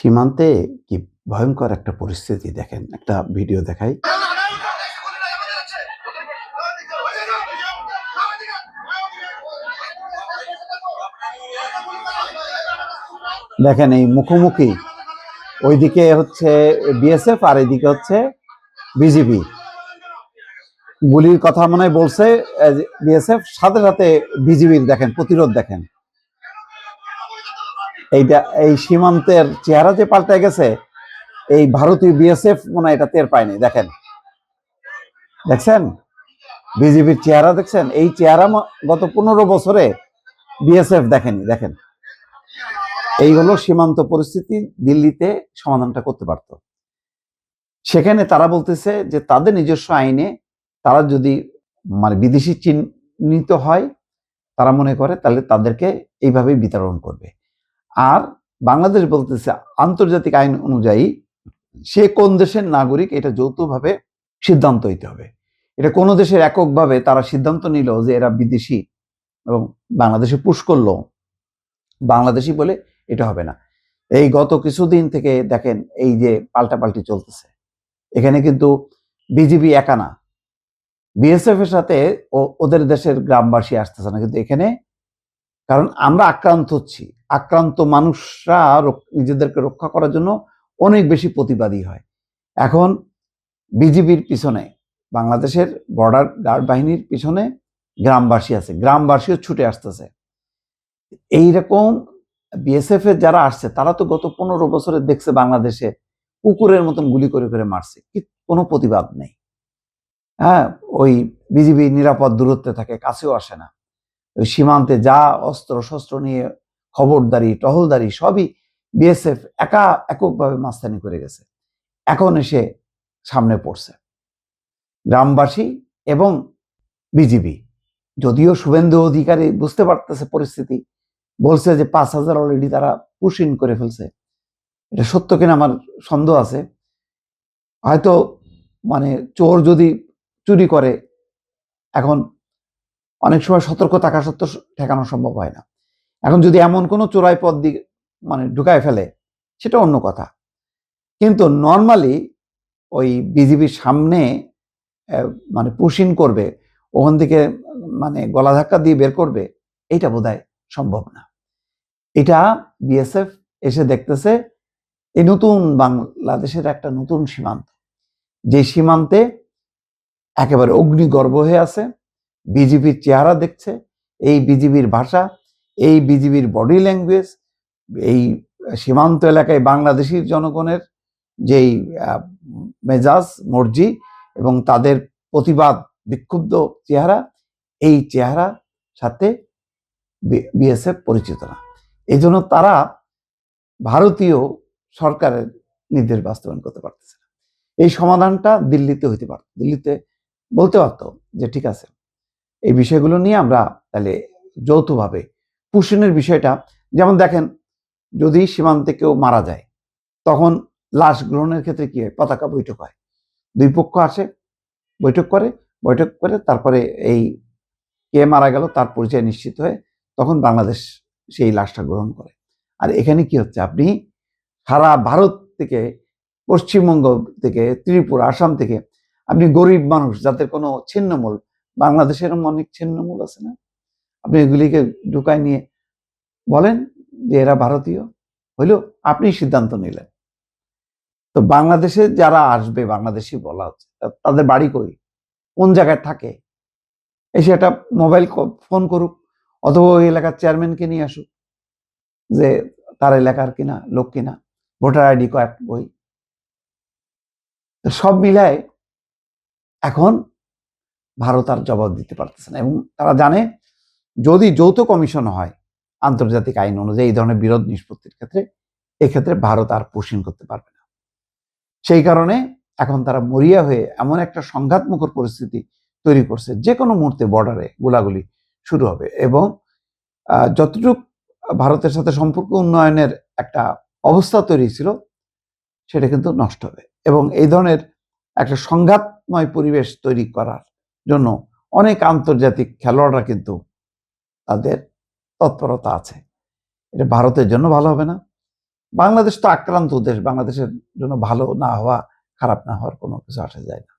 সীমান্তে কি ভয়ংকর একটা পরিস্থিতি দেখেন, একটা ভিডিও দেখাই। দেখেন এই মুখোমুখি, ওইদিকে হচ্ছে বিএসএফ আর এদিকে হচ্ছে বিজিবি। গুলির কথা মনে হয় বলছে বিএসএফ, সাথে সাথে বিজিবির দেখেন প্রতিরোধ। দেখেন এইটা, এই সীমান্তের চেহারা যে পাল্টে গেছে, এই ভারতীয় বিএসএফ মনে হয় এটা টের পায়নি। দেখেন, দেখছেন বিজিবির চেহারা, দেখছেন এই চেহারা গত 15 বছরে বিএসএফ দেখেনি। দেখেন, এই হলো সীমান্ত পরিস্থিতি। দিল্লিতে সমাধানটা করতে পারত। সেখানে তারা বলতেছে যে তাদের নিজস্ব আইনে তারা যদি বিদেশি চিহ্নিত হয়, তারা মনে করে তাহলে তাদেরকে এইভাবেই বিতরণ করবে। আর বাংলাদেশ বলতেছে আন্তর্জাতিক আইন অনুযায়ী সে কোন দেশের নাগরিক এটা যৌথভাবে সিদ্ধান্ত হইতে হবে। এটা কোনো দেশের এককভাবে তারা সিদ্ধান্ত নিল যে এরা বিদেশি এবং বাংলাদেশে পুশ করলো বাংলাদেশি বলে, এটা হবে না। এই গত কিছুদিন থেকে দেখেন এই যে পাল্টাপাল্টি চলতেছে। এখানে কিন্তু বিজিবি একা না, বিএসএফ এর সাথে ওদের দেশের গ্রামবাসী আসতেছে না কিন্তু এখানে, কারণ আমরা আক্রান্ত হচ্ছি। আক্রান্ত মানুষরা নিজেদেরকে রক্ষা করার জন্য অনেক বেশি প্রতিবাদী হয়। এখন বিজিবির পিছনে, বাংলাদেশের বর্ডার গার্ড বাহিনীর পিছনে গ্রামবাসী আছে, গ্রামবাসীও ছুটে আসতেছে। এইরকম বিএসএফ এর যারা আসছে তারা তো গত 15 বছরে দেখছে বাংলাদেশে কুকুরের মতন গুলি করে করে মারছে, কোনো প্রতিবাদ নেই। হ্যাঁ, ওই বিজিবি নিরাপদ দূরত্বে থাকে, কাছেও আসে না। ওই সীমান্তে যা অস্ত্র শস্ত্র নিয়ে খবরদারি টহলদারি সবই বিএসএফ এককভাবে মাস্তানি করে গেছে। এখন এসে সামনে পড়ছে গ্রামবাসী এবং বিজিবি। যদিও শুভেন্দু অধিকারী বুঝতে পারতেছে পরিস্থিতি, বলছে যে 5,000 অলরেডি তারা পুশ ইন করে ফেলছে। এটা সত্য কিনা আমার সন্দেহ আছে। হয়তো চোর যদি চুরি করে, এখন অনেক সময় সতর্ক থাকা সত্ত্বেও ঠেকানো সম্ভব হয় না। এখন যদি এমন কোনো চোরাই পথ দিয়ে ঢুকায় ফেলে সেটা অন্য কথা, কিন্তু নর্মালি ওই বিজিবির সামনে পুশ ইন করবে, ওখান থেকে গলা ধাক্কা দিয়ে বের করবে, এটা বোধহয় সম্ভব না। এটা বিএসএফ এসে দেখতেছে এই নতুন বাংলাদেশের একটা নতুন সীমান্ত, যে সীমান্তে একেবারে অগ্নিগর্ভ হয়ে আছে। বিজিবির চেহারা দেখছে, এই বিজিবির ভাষা, এই বিজিবির বডি ল্যাঙ্গুয়েজ, এই সীমান্ত এলাকায় বাংলাদেশির জনগণের যেই মেজাজ মর্জি এবং তাদের প্রতিবাদ বিক্ষুব্ধ চেহারা, এই চেহারা সাথে বিএসএফ পরিচিত না। এই জন্য তারা ভারতীয় সরকারের নির্দেশ বাস্তবায়ন করতে পারতেছে না। এই সমাধানটা দিল্লিতে হইতে পারত, দিল্লিতে বলতে পারতো যে ঠিক আছে, এই বিষয়গুলো নিয়ে আমরা তাহলে যৌথভাবে পুষণের বিষয়টা, যেমন দেখেন যদি সীমান্তে কেউ মারা যায় তখন লাশ গ্রহণের ক্ষেত্রে কি হয়, পতাকা বৈঠক হয়, দুই পক্ষ আসে, বৈঠক করে তারপরে এই কে মারা গেল তার পরিচয় নিশ্চিত হয়ে তখন বাংলাদেশ সেই লাশটা গ্রহণ করে। আর এখানে কি হচ্ছে, আপনি সারা ভারত থেকে, পশ্চিমবঙ্গ থেকে, ত্রিপুরা, আসাম থেকে আপনি গরিব মানুষ যাদের কোনো ছিন্নমূল, বাংলাদেশের অনেক ছিন্নমূল আছে না, আপনি এগুলিকে ঢুকায় নিয়ে বলেন যে এরা ভারতীয়, হইলেও আপনি সিদ্ধান্ত নিলেন। তো বাংলাদেশে যারা আসবে, বাংলাদেশি বলা হচ্ছে, তাদের বাড়ি কই, কোন জায়গায় থাকে, এসে একটা মোবাইল ফোন করুক, অথবা ওই এলাকার চেয়ারম্যানকে নিয়ে আসুক যে তার এলাকার কিনা লোক কিনা, ভোটার আইডি কয়েক বই, সব মিলায় এখন ভারত আর জবাব দিতে পারতেছে না। এবং তারা জানে যদি যৌথ কমিশন হয় আন্তর্জাতিক আইন অনুযায়ী এই ধরনের বিরোধ নিষ্পত্তির ক্ষেত্রে, এক্ষেত্রে ভারত আর পুষিন করতে পারবে না। সেই কারণে এখন তারা মরিয়া হয়ে এমন একটা সংঘাতমুখর পরিস্থিতি তৈরি করছে, যে কোনো মুহূর্তে বর্ডারে গোলাগুলি শুরু হবে এবং যতটুক ভারতের সাথে সম্পর্ক উন্নয়নের একটা অবস্থা তৈরি ছিল সেটা কিন্তু নষ্ট হবে। এবং এই ধরনের একটা সংঘাতময় পরিবেশ তৈরি করার জন্য অনেক আন্তর্জাতিক খেলোয়াড়রা কিন্তু তাদের তৎপরতা আছে। এটা ভারতের জন্য ভালো হবে না, বাংলাদেশ তো আক্রান্ত দেশ, বাংলাদেশের জন্য ভালো না হওয়া, খারাপ না হওয়ার কোনো কিছু আসা যায় না।